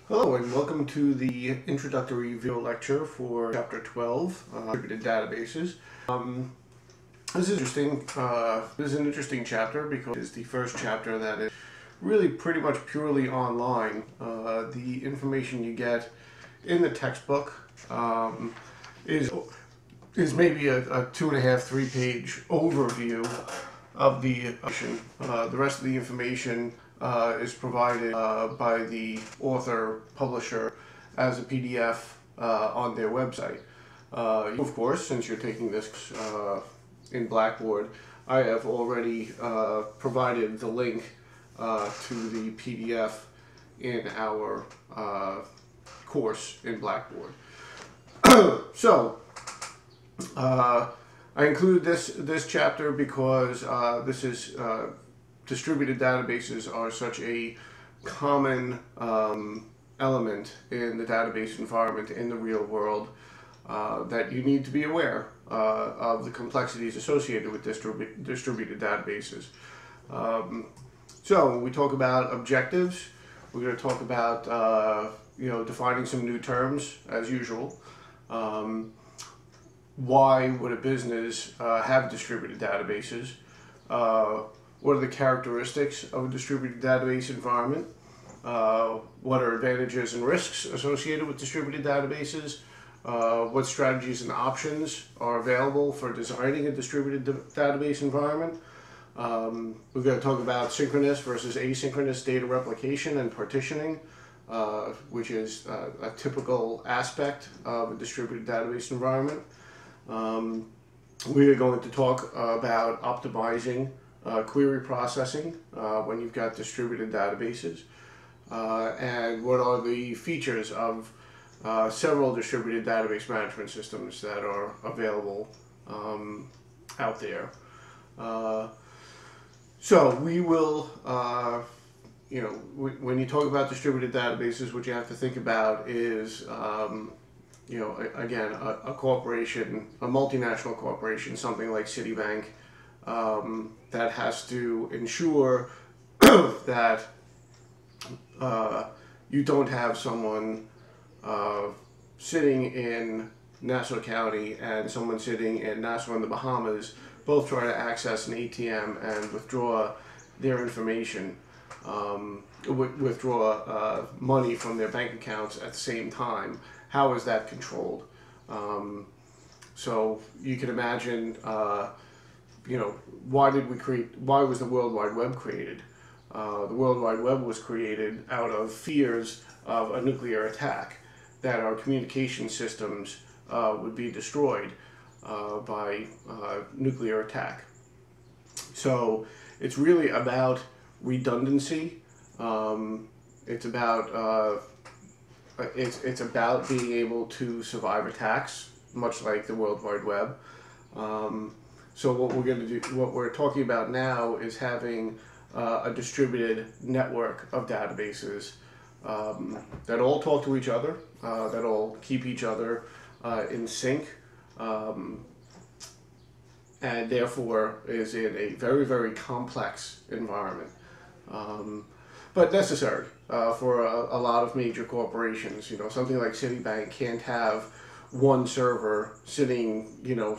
Hello and welcome to the introductory video lecture for Chapter 12, Distributed Databases. This is interesting. This is an interesting chapter because it's the first chapter that is really pretty much purely online. The information you get in the textbook is maybe a 2.5, 3-page overview of the information. The rest of the information is provided by the author, publisher, as a PDF on their website. Of course, since you're taking this in Blackboard, I have already provided the link to the PDF in our course in Blackboard. So, I include this chapter because this is distributed databases are such a common element in the database environment in the real world that you need to be aware of the complexities associated with distributed databases. So when we talk about objectives, we're going to talk about defining some new terms as usual. Why would a business have distributed databases? What are the characteristics of a distributed database environment? What are advantages and risks associated with distributed databases? What strategies and options are available for designing a distributed database environment? We're going to talk about synchronous versus asynchronous data replication and partitioning, which is a typical aspect of a distributed database environment. We are going to talk about optimizing query processing when you've got distributed databases, and what are the features of several distributed database management systems that are available out there. So we will, when you talk about distributed databases, what you have to think about is, again, a corporation, a multinational corporation, something like Citibank, that has to ensure that you don't have someone sitting in Nassau County and someone sitting in Nassau in the Bahamas both try to access an ATM and withdraw their information, withdraw money from their bank accounts at the same time. How is that controlled? So you can imagine why was the World Wide Web created? The World Wide Web was created out of fears of a nuclear attack, that our communication systems would be destroyed by nuclear attack. So it's really about redundancy. It's about being able to survive attacks, much like the World Wide Web. So what we're talking about now is having a distributed network of databases that all talk to each other, that all keep each other in sync, and therefore is in a very, very complex environment, but necessary for a lot of major corporations. Something like Citibank can't have one server sitting,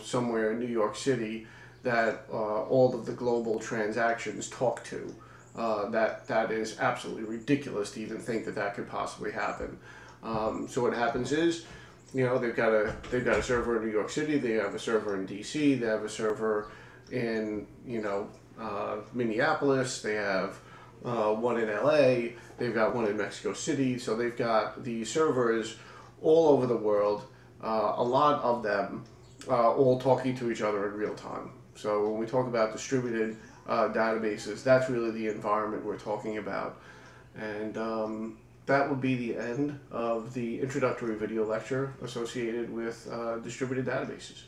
somewhere in New York City that all of the global transactions talk to. That is absolutely ridiculous to even think that could possibly happen. So what happens is, they've got a server in New York City, they have a server in DC, they have a server in Minneapolis, they have one in LA, they've got one in Mexico City. So they've got the servers all over the world. A lot of them all talking to each other in real time. So when we talk about distributed databases, that's really the environment we're talking about. And that would be the end of the introductory video lecture associated with distributed databases.